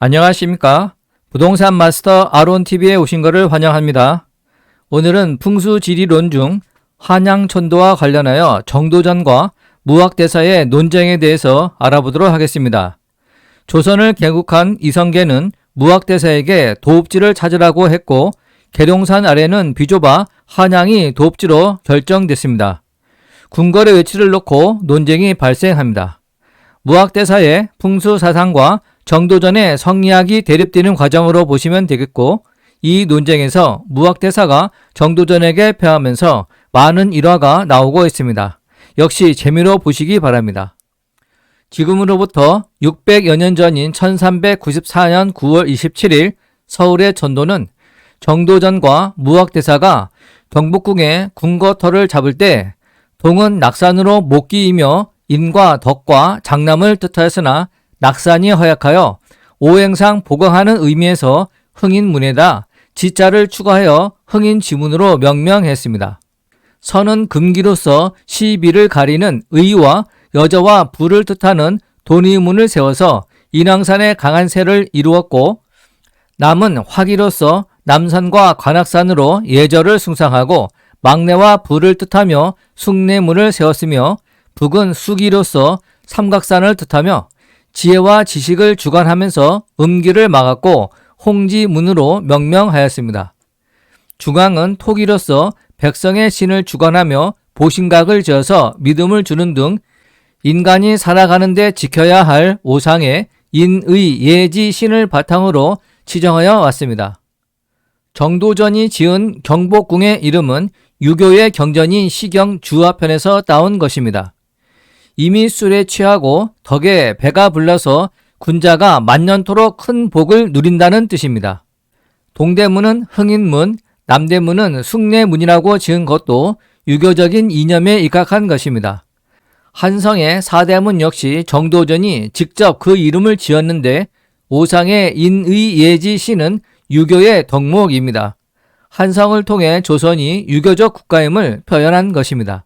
안녕하십니까? 부동산 마스터 아론TV에 오신 것을 환영합니다. 오늘은 풍수지리론 중 한양천도와 관련하여 정도전과 무학대사의 논쟁에 대해서 알아보도록 하겠습니다. 조선을 개국한 이성계는 무학대사에게 도읍지를 찾으라고 했고 계룡산 아래는 비좁아 한양이 도읍지로 결정됐습니다. 궁궐의 위치를 놓고 논쟁이 발생합니다. 무학대사의 풍수사상과 정도전의 성리학이 대립되는 과정으로 보시면 되겠고, 이 논쟁에서 무학대사가 정도전에게 패하면서 많은 일화가 나오고 있습니다. 역시 재미로 보시기 바랍니다. 지금으로부터 600여 년 전인 1394년 9월 27일 서울의 전도는 정도전과 무학대사가 경복궁의 궁궐터를 잡을 때 동은 낙산으로 목기이며 인과 덕과 장남을 뜻하였으나 낙산이 허약하여 오행상 보강하는 의미에서 흥인문에다 지자를 추가하여 흥인지문으로 명명했습니다. 선은 금기로서 시비를 가리는 의와 여자와 부를 뜻하는 돈의문을 세워서 인왕산에 강한 세를 이루었고, 남은 화기로서 남산과 관악산으로 예절을 숭상하고 막내와 부를 뜻하며 숭례문을 세웠으며, 북은 수기로서 삼각산을 뜻하며 지혜와 지식을 주관하면서 음기를 막았고 홍지문으로 명명하였습니다. 중앙은 토기로서 백성의 신을 주관하며 보신각을 지어서 믿음을 주는 등 인간이 살아가는 데 지켜야 할 오상의 인의 예지 신을 바탕으로 지정하여 왔습니다. 정도전이 지은 경복궁의 이름은 유교의 경전인 시경 주화편에서 따온 것입니다. 이미 술에 취하고 덕에 배가 불러서 군자가 만년토록 큰 복을 누린다는 뜻입니다. 동대문은 흥인문, 남대문은 숭례문이라고 지은 것도 유교적인 이념에 입각한 것입니다. 한성의 사대문 역시 정도전이 직접 그 이름을 지었는데, 오상의 인의예지 신은 유교의 덕목입니다. 한성을 통해 조선이 유교적 국가임을 표현한 것입니다.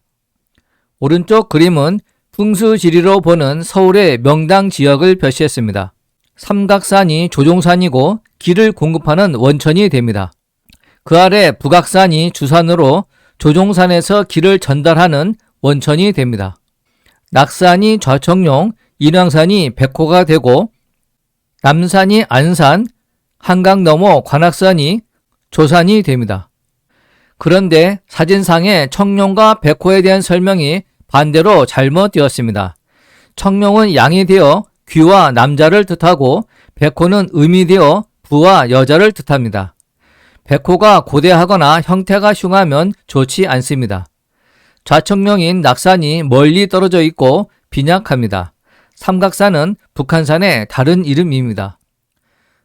오른쪽 그림은 풍수지리로 보는 서울의 명당 지역을 표시했습니다. 삼각산이 조종산이고 길을 공급하는 원천이 됩니다. 그 아래 북악산이 주산으로 조종산에서 길을 전달하는 원천이 됩니다. 낙산이 좌청룡, 인왕산이 백호가 되고, 남산이 안산, 한강 너머 관악산이 조산이 됩니다. 그런데 사진상의 청룡과 백호에 대한 설명이 반대로 잘못되었습니다. 청룡은 양이 되어 귀와 남자를 뜻하고 백호는 음이 되어 부와 여자를 뜻합니다. 백호가 고대하거나 형태가 흉하면 좋지 않습니다. 좌청룡인 낙산이 멀리 떨어져 있고 빈약합니다. 삼각산은 북한산의 다른 이름입니다.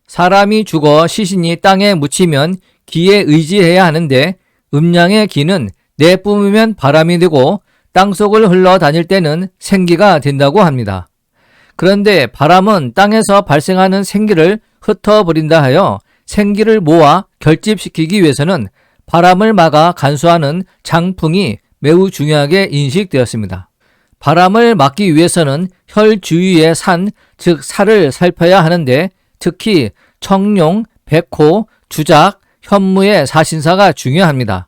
사람이 죽어 시신이 땅에 묻히면 기에 의지해야 하는데, 음양의 기는 내뿜으면 바람이 되고 땅속을 흘러다닐 때는 생기가 된다고 합니다. 그런데 바람은 땅에서 발생하는 생기를 흩어버린다 하여 생기를 모아 결집시키기 위해서는 바람을 막아 간수하는 장풍이 매우 중요하게 인식되었습니다. 바람을 막기 위해서는 혈 주위의 산, 즉 살을 살펴야 하는데, 특히 청룡, 백호, 주작, 현무의 사신사가 중요합니다.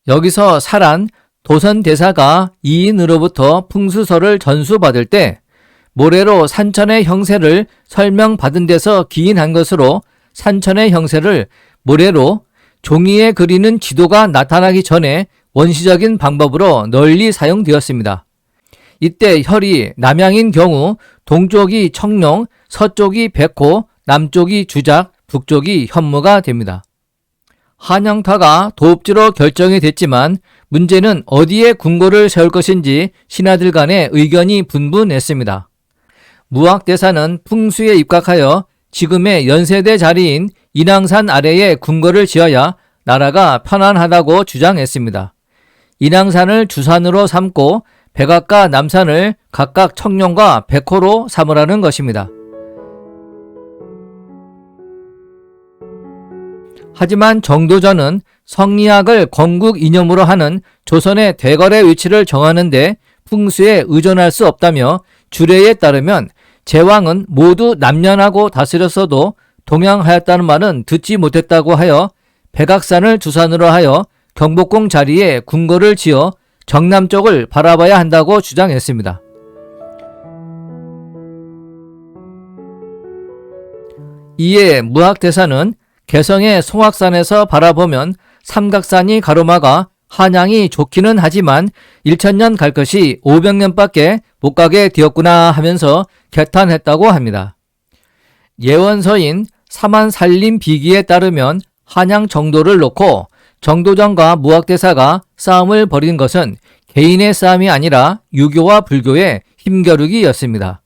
여기서 살한, 도선대사가 이인으로부터 풍수설을 전수받을 때 모래로 산천의 형세를 설명받은 데서 기인한 것으로, 산천의 형세를 모래로 종이에 그리는 지도가 나타나기 전에 원시적인 방법으로 널리 사용되었습니다. 이때 혈이 남양인 경우 동쪽이 청룡, 서쪽이 백호, 남쪽이 주작, 북쪽이 현무가 됩니다. 한양타가 도읍지로 결정이 됐지만 문제는 어디에 궁궐을 세울 것인지 신하들 간의 의견이 분분했습니다. 무학대사는 풍수에 입각하여 지금의 연세대 자리인 인왕산 아래에 궁궐을 지어야 나라가 편안하다고 주장했습니다. 인왕산을 주산으로 삼고 백악과 남산을 각각 청룡과 백호로 삼으라는 것입니다. 하지만 정도전은 성리학을 건국 이념으로 하는 조선의 대궐의 위치를 정하는데 풍수에 의존할 수 없다며 주례에 따르면 제왕은 모두 남년하고 다스렸어도 동양하였다는 말은 듣지 못했다고 하여 백악산을 주산으로 하여 경복궁 자리에 궁궐을 지어 정남 쪽을 바라봐야 한다고 주장했습니다. 이에 무학대사는 개성의 송악산에서 바라보면 삼각산이 가로막아 한양이 좋기는 하지만 1000년 갈 것이 500년밖에 못 가게 되었구나 하면서 개탄했다고 합니다. 예원서인 사만살림비기에 따르면 한양 정도를 놓고 정도전과 무학대사가 싸움을 벌인 것은 개인의 싸움이 아니라 유교와 불교의 힘겨루기였습니다.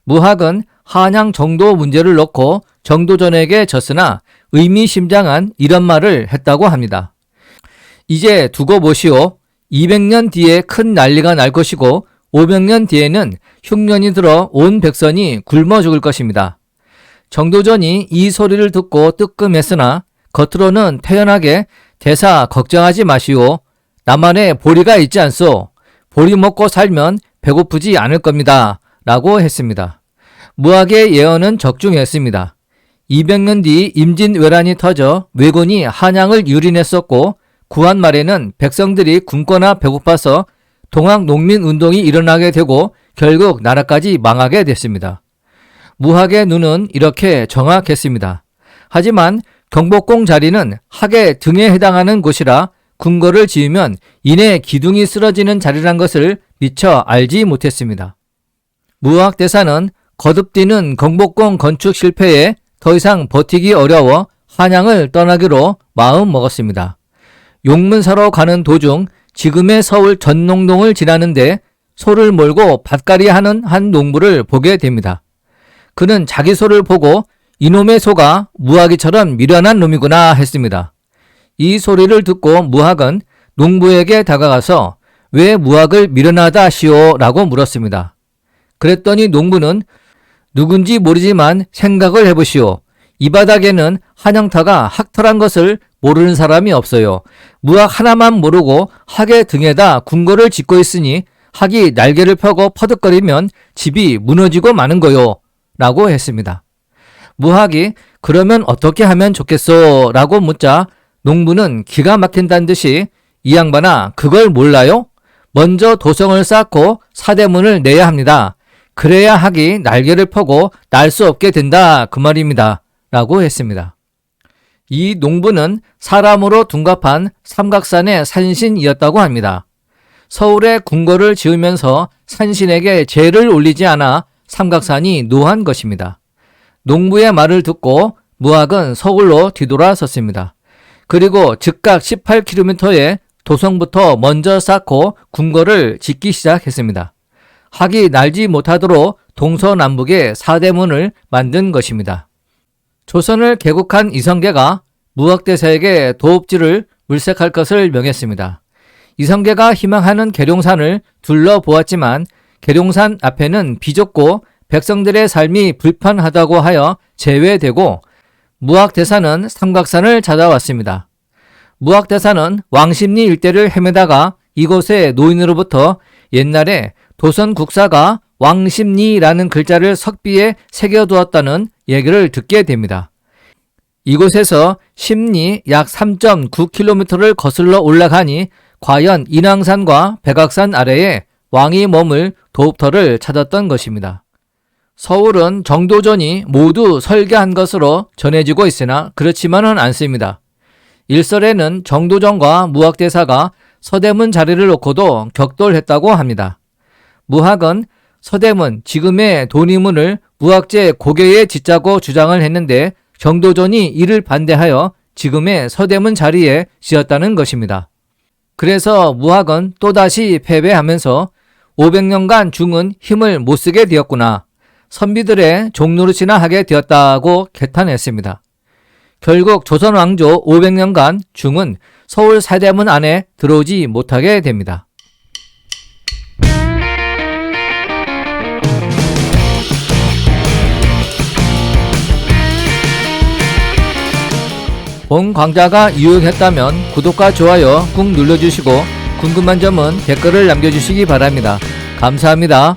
무학은 한양 정도 문제를 놓고 정도전에게 졌으나 의미심장한 이런 말을 했다고 합니다. 이제 두고 보시오. 200년 뒤에 큰 난리가 날 것이고 500년 뒤에는 흉년이 들어 온 백성이 굶어 죽을 것입니다. 정도전이 이 소리를 듣고 뜨끔했으나 겉으로는 태연하게 대사 걱정하지 마시오. 나만의 보리가 있지 않소. 보리 먹고 살면 배고프지 않을 겁니다. 라고 했습니다. 무학의 예언은 적중했습니다. 200년 뒤 임진왜란이 터져 왜군이 한양을 유린했었고 구한 말에는 백성들이 굶거나 배고파서 동학농민운동이 일어나게 되고 결국 나라까지 망하게 됐습니다. 무학의 눈은 이렇게 정확했습니다. 하지만 경복궁 자리는 학의 등에 해당하는 곳이라 궁궐을 지으면 이내 기둥이 쓰러지는 자리란 것을 미처 알지 못했습니다. 무학대사는 거듭뛰는 경복궁 건축 실패에 더 이상 버티기 어려워 한양을 떠나기로 마음 먹었습니다. 용문사로 가는 도중 지금의 서울 전농동을 지나는데 소를 몰고 밭갈이하는 한 농부를 보게 됩니다. 그는 자기 소를 보고 이놈의 소가 무학이처럼 미련한 놈이구나 했습니다. 이 소리를 듣고 무학은 농부에게 다가가서 왜 무학을 미련하다 하시오? 라고 물었습니다. 그랬더니 농부는 누군지 모르지만 생각을 해보시오. 이 바닥에는 한양타가 학터란 것을 모르는 사람이 없어요. 무학 하나만 모르고 학의 등에다 궁궐을 짓고 있으니 학이 날개를 펴고 퍼득거리면 집이 무너지고 마는 거요. 라고 했습니다. 무학이 그러면 어떻게 하면 좋겠소? 라고 묻자 농부는 기가 막힌다는 듯이 이 양반아 그걸 몰라요? 먼저 도성을 쌓고 사대문을 내야 합니다. 그래야 학이 날개를 펴고 날 수 없게 된다 그 말입니다. 라고 했습니다. 이 농부는 사람으로 둔갑한 삼각산의 산신이었다고 합니다. 서울에 궁궐을 지으면서 산신에게 제를 올리지 않아 삼각산이 노한 것입니다. 농부의 말을 듣고 무학은 서울로 뒤돌아섰습니다. 그리고 즉각 18km의 도성부터 먼저 쌓고 궁궐을 짓기 시작했습니다. 학이 날지 못하도록 동서남북에 사대문을 만든 것입니다. 조선을 개국한 이성계가 무학대사에게 도읍지를 물색할 것을 명했습니다. 이성계가 희망하는 계룡산을 둘러보았지만 계룡산 앞에는 비좁고 백성들의 삶이 불편하다고 하여 제외되고 무학대사는 삼각산을 찾아왔습니다. 무학대사는 왕십리 일대를 헤매다가 이곳의 노인으로부터 옛날에 도선 국사가 왕십리라는 글자를 석비에 새겨두었다는 얘기를 듣게 됩니다. 이곳에서 십리 약 3.9km를 거슬러 올라가니 과연 인왕산과 백악산 아래에 왕이 머물 도읍터를 찾았던 것입니다. 서울은 정도전이 모두 설계한 것으로 전해지고 있으나 그렇지만은 않습니다. 일설에는 정도전과 무학대사가 서대문 자리를 놓고도 격돌했다고 합니다. 무학은 서대문, 지금의 돈이문을 무학제 고개에 짓자고 주장을 했는데 정도전이 이를 반대하여 지금의 서대문 자리에 지었다는 것입니다. 그래서 무학은 또다시 패배하면서 500년간 중은 힘을 못쓰게 되었구나. 선비들의 종노릇이나 하게 되었다고 개탄했습니다. 결국 조선 왕조 500년간 중은 서울 사대문 안에 들어오지 못하게 됩니다. 본 강좌가 유용했다면 구독과 좋아요 꾹 눌러주시고 궁금한 점은 댓글을 남겨주시기 바랍니다. 감사합니다.